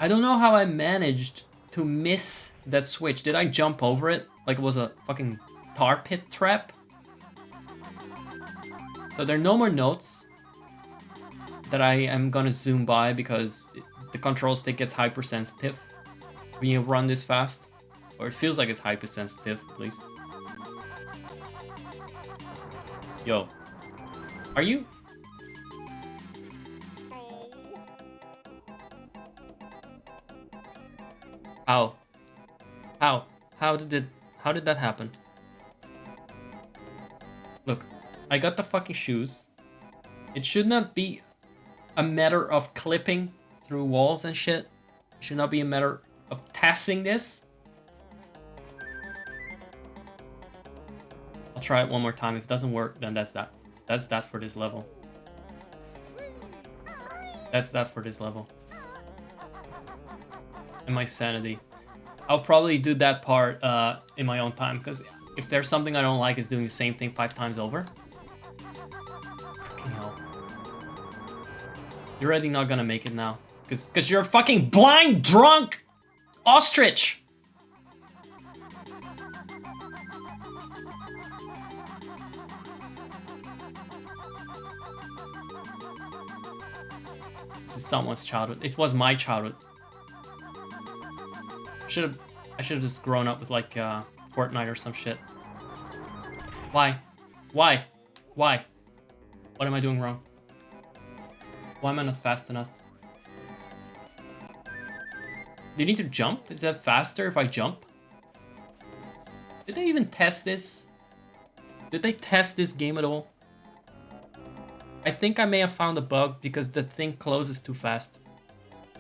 I don't know how I managed to miss that switch. Did I jump over it like it was a fucking tar pit trap? So there are no more notes that I am gonna zoom by because the control stick gets hypersensitive when you run this fast. Or it feels like it's hypersensitive, at least. Yo. Are you? How? How did that happen? Look, I got the fucking shoes. It should not be a matter of clipping through walls and shit. It should not be a matter of testing this. I'll try it one more time. If it doesn't work, then that's that. That's that for this level. That's that for this level. And my sanity. I'll probably do that part in my own time, because if there's something I don't like, is doing the same thing 5 times over. Fucking hell. You're already not gonna make it now. Because you're a fucking blind, drunk ostrich! This is someone's childhood. It was my childhood. I should have just grown up with like Fortnite or some shit. Why? Why? Why? What am I doing wrong? Why am I not fast enough? Do you need to jump? Is that faster if I jump? Did they even test this? Did they test this game at all? I think I may have found a bug because the thing closes too fast.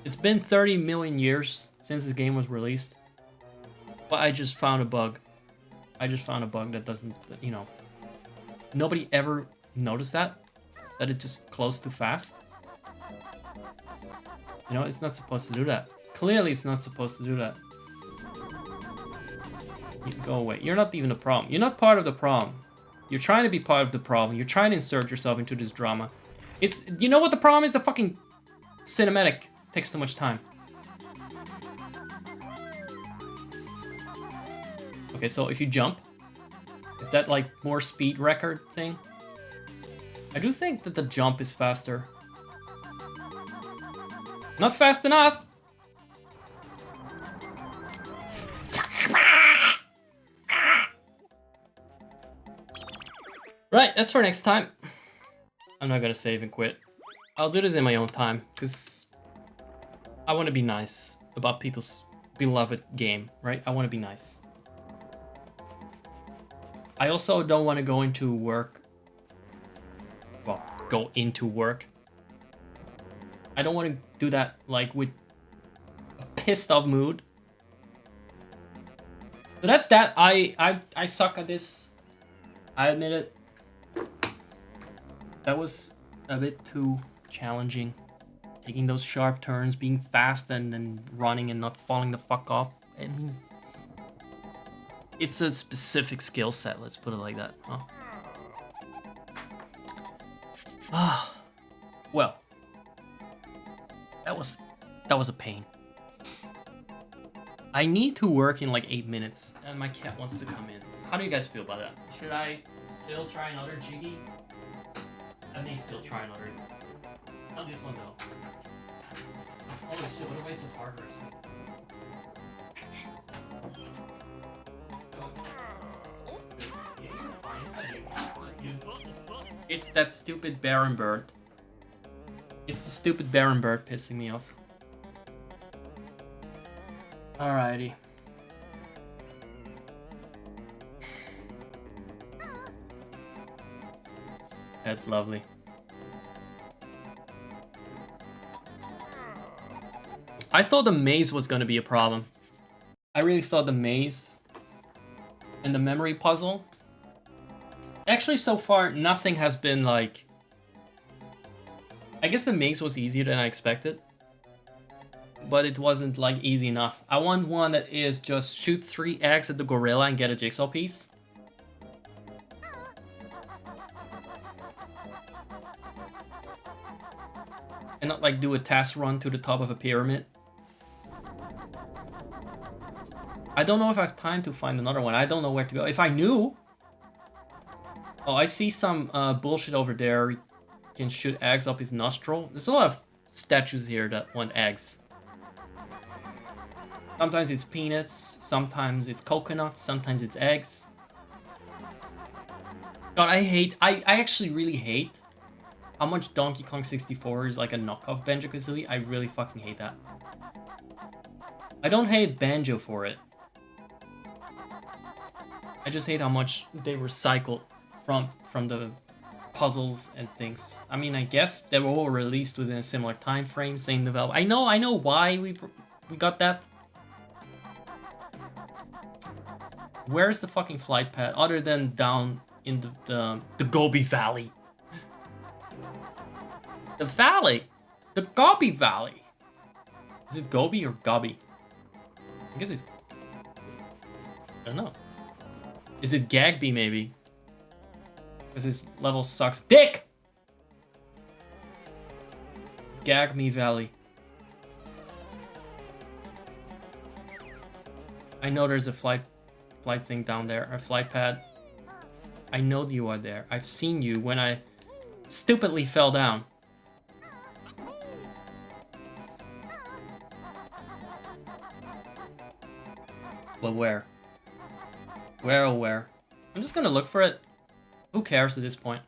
It's been 30 million years since the game was released. But I just found a bug. I just found a bug that doesn't, you know... Nobody ever noticed that? That it just closed too fast? You know, it's not supposed to do that. Clearly it's not supposed to do that. You go away. You're not even the problem. You're not part of the problem. You're trying to be part of the problem. You're trying to insert yourself into this drama. It's... You know what the problem is? The fucking cinematic takes too much time. Okay, so if you jump, is that like more speed record thing? I do think that the jump is faster. Not fast enough! Right, that's for next time. I'm not gonna save and quit. I'll do this in my own time, because I want to be nice about people's beloved game, right? I want to be nice. I also don't want to go into work. Well, go into work. I don't want to do that like with a pissed off mood. So that's that. I suck at this. I admit it. That was a bit too challenging. Taking those sharp turns, being fast and then running and not falling the fuck off. And it's a specific skill set, let's put it like that, huh? Ah, well, that was a pain. I need to work in like 8 minutes, and my cat wants to come in. How do you guys feel about that? Should I still try another Jiggy? I may still try another. How this one go? Holy shit, what a waste of hardware space. It's that stupid Baron bird. It's the stupid Baron bird pissing me off. Alrighty. That's lovely. I thought the maze was gonna be a problem. I really thought the maze and the memory puzzle. Actually, so far, nothing has been like... I guess the maze was easier than I expected. But it wasn't like easy enough. I want one that is just shoot 3 eggs at the gorilla and get a jigsaw piece. And not like do a test run to the top of a pyramid. I don't know if I have time to find another one. I don't know where to go. If I knew... Oh, I see some bullshit over there. He can shoot eggs up his nostril. There's a lot of statues here that want eggs. Sometimes it's peanuts, sometimes it's coconuts, sometimes it's eggs. God, I actually really hate how much Donkey Kong 64 is like a knockoff Banjo-Kazooie. I really fucking hate that. I don't hate Banjo for it. I just hate how much they recycle from the puzzles and things. I mean, I guess they were all released within a similar time frame, same developer. I know why we got that. Where's the fucking flight pad other than down in the Gobi Valley? The valley, the Gobi Valley. Is it Gobi or Gobi? I guess it's... I don't know. Is it Gagby maybe? Because his level sucks. Dick! Gag Me Valley. I know there's a flight thing down there. A flight pad. I know you are there. I've seen you when I stupidly fell down. But where? Where oh where? I'm just gonna look for it. Who cares at this point?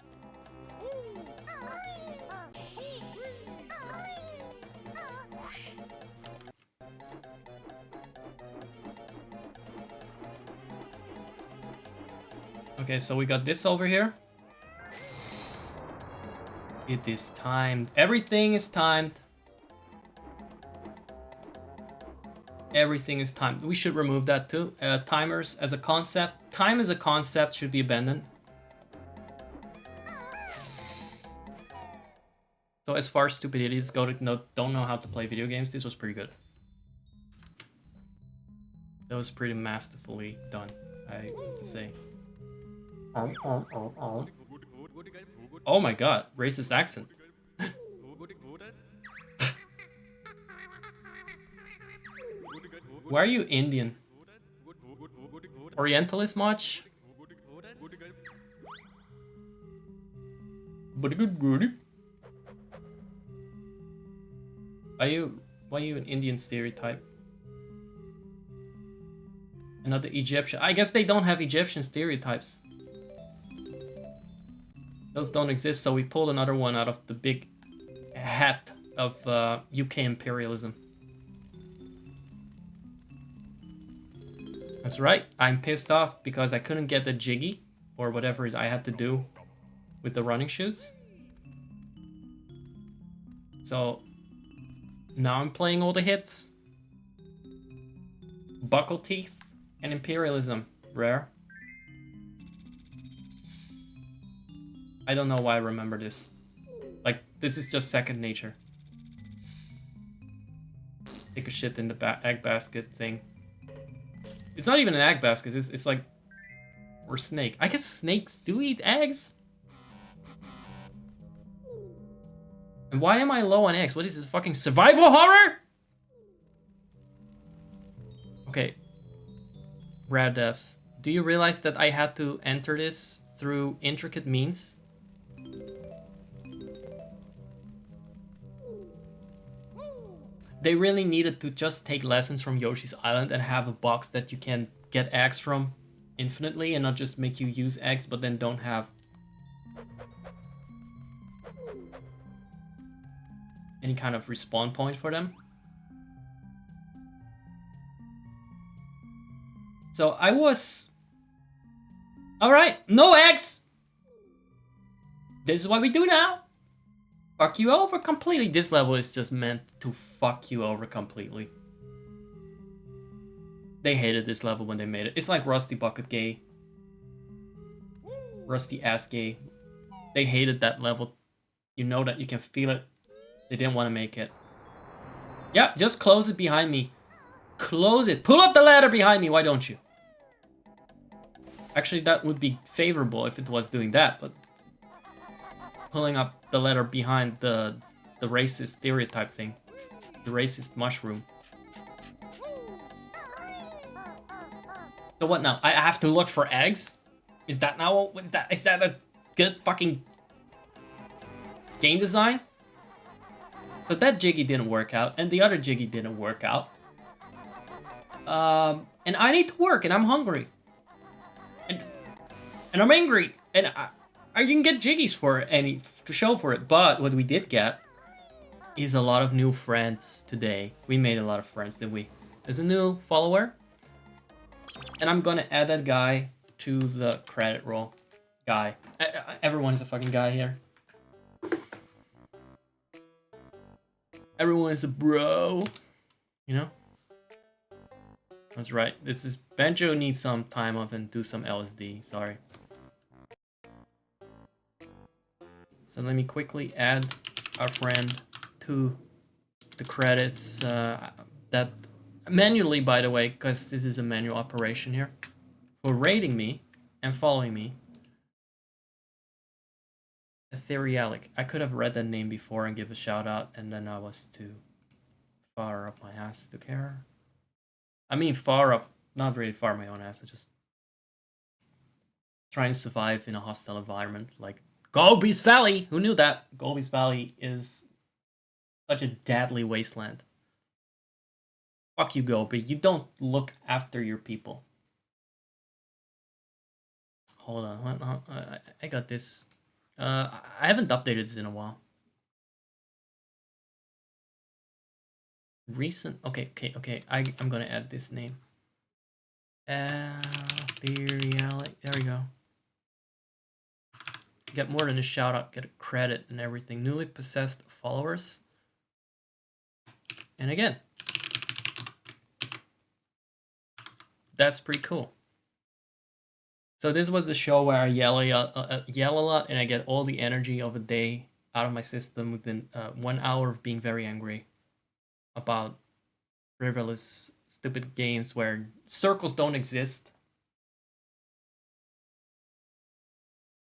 Okay, so we got this over here. It is timed. Everything is timed. Everything is timed. We should remove that too. Timers as a concept. Time as a concept should be abandoned. So as far as stupid idiots go that don't know how to play video games, this was pretty good. That was pretty masterfully done, I have to say. Oh my god, racist accent. Why are you Indian? Orientalist much? Why are you an Indian stereotype? Another Egyptian. I guess they don't have Egyptian stereotypes. Those don't exist, so we pulled another one out of the big hat of UK imperialism. That's right. I'm pissed off because I couldn't get the jiggy or whatever I had to do with the running shoes. So now I'm playing all the hits. Buckle Teeth and Imperialism. Rare. I don't know why I remember this. Like, this is just second nature. Take a shit in the egg basket thing. It's not even an egg basket. It's like... Or snake. I guess snakes do eat eggs? And why am I low on eggs? What is this, fucking survival horror? Okay. Rad devs. Do you realize that I had to enter this through intricate means? They really needed to just take lessons from Yoshi's Island and have a box that you can get eggs from infinitely and not just make you use eggs but then don't have any kind of respawn point for them. So I was... Alright, no eggs! This is what we do now. Fuck you over completely. This level is just meant to fuck you over completely. They hated this level when they made it. It's like Rusty Bucket Gay. Rusty Ass Gay. They hated that level. You know that, you can feel it. They didn't want to make it. Yeah, just close it behind me. Close it. Pull up the ladder behind me, why don't you? Actually, that would be favorable if it was doing that, but... Pulling up the ladder behind the racist stereotype thing. The racist mushroom. So what now? I have to look for eggs? Is that now? Is that a good fucking game design? So that jiggy didn't work out, and the other jiggy didn't work out. And I need to work, and I'm hungry. And I'm angry, and I didn't get jiggies for any to show for it. But what we did get is a lot of new friends today. We made a lot of friends, didn't we? There's a new follower. And I'm gonna add that guy to the credit roll. Guy. Everyone is a fucking guy here. Everyone is a bro. You know? That's right. This is... Banjo needs some time off and do some LSD. Sorry. So let me quickly add our friend to the credits. That manually, by the way, because this is a manual operation here. For rating me and following me. Etherealic. I could have read that name before and give a shout out, and then I was too far up my ass to care. I mean far up, not really far my own ass, it's just trying to survive in a hostile environment like Gobi's Valley! Who knew that? Gobi's Valley is such a deadly wasteland. Fuck you, Gobi. You don't look after your people. Hold on. I got this. I haven't updated this in a while. Recent... Okay. I'm gonna add this name. Etherealic. There we go. Get more than a shout out, get a credit and everything. Newly possessed followers. And again. That's pretty cool. So this was the show where I yell a lot and I get all the energy of a day out of my system within 1 hour of being very angry about frivolous, stupid games where circles don't exist.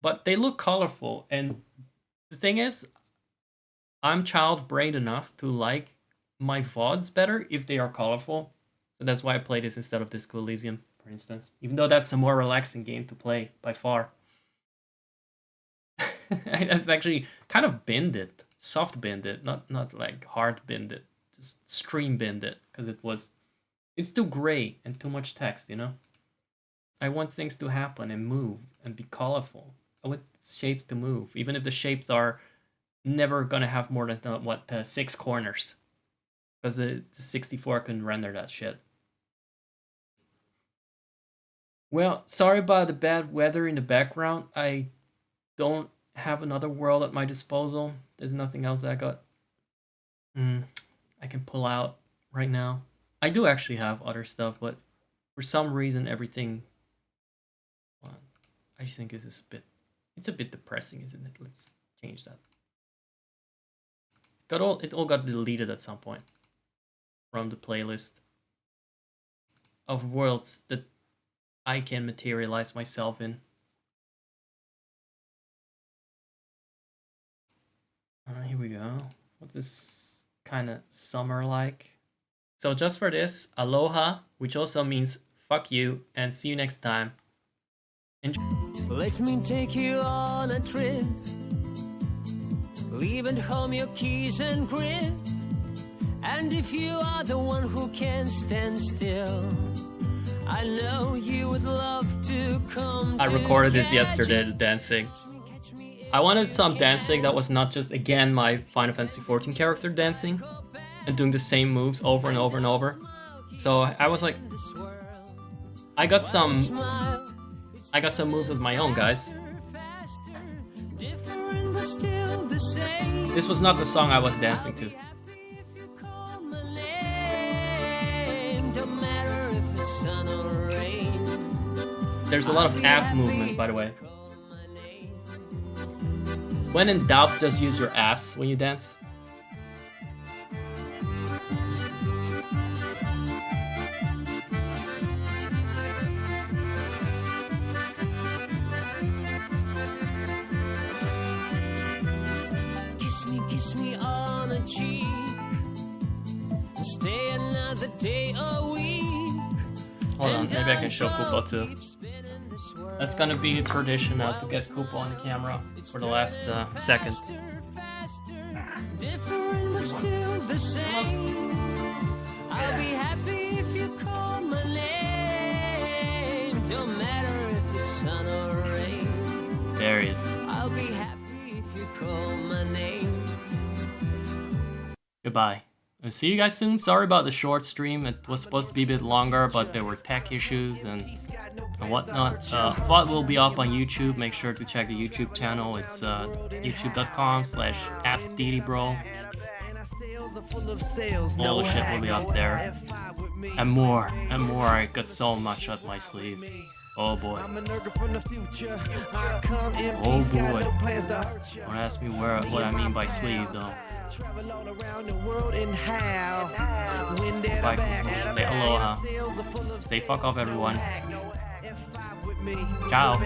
But they look colorful, and the thing is, I'm child-brained enough to like my VODs better if they are colorful. So that's why I play this instead of Disco Elysium, for instance. Even though that's a more relaxing game to play, by far. I've actually kind of binned it. Soft binned it, not like hard binned it. Just stream binned it, because it's too gray and too much text, you know? I want things to happen and move and be colorful. I want shapes to move, even if the shapes are never gonna have more than 6 corners, because the 64 couldn't render that shit. Well, sorry about the bad weather in the background. I don't have another world at my disposal. There's nothing else that I got. I can pull out right now. I do actually have other stuff, but for some reason everything. Well, I just think this is a bit. It's a bit depressing, isn't it? Let's change that. It all got deleted at some point from the playlist of worlds that I can materialize myself in. Here we go. What's this kind of summer like? So just for this, aloha, which also means fuck you, and see you next time. Enjoy. Let me take you on a trip. Leave at home your keys and grip. And if you are the one who can't stand still, I know you would love to come. I recorded this yesterday, the dancing. I wanted some dancing that was not just, again, my Final Fantasy XIV character dancing and doing the same moves over and over and over. So I was like, I got some moves of my own, guys. This was not the song I was dancing to. There's a lot of ass movement, by the way. When in doubt, just use your ass when you dance. Kiss me on a cheek. Stay another day a week. Hold on, maybe I can show Koopa too. That's gonna be a tradition now to get Koopa on the camera for the last second. Different but still the same. I'll be happy if you call my name. Don't matter if it's sun or rain. There he is. I'll be happy if you call my name. Goodbye. I'll see you guys soon. Sorry about the short stream. It was supposed to be a bit longer, but there were tech issues and whatnot. VOD will be up on YouTube. Make sure to check the YouTube channel. It's youtube.com/@DeityBro. All the shit will be up there. And more. I got so much up my sleeve. Oh boy. Oh boy. Don't ask me what I mean by sleeve though. Bye. Say aloha. Say fuck off everyone. Ciao.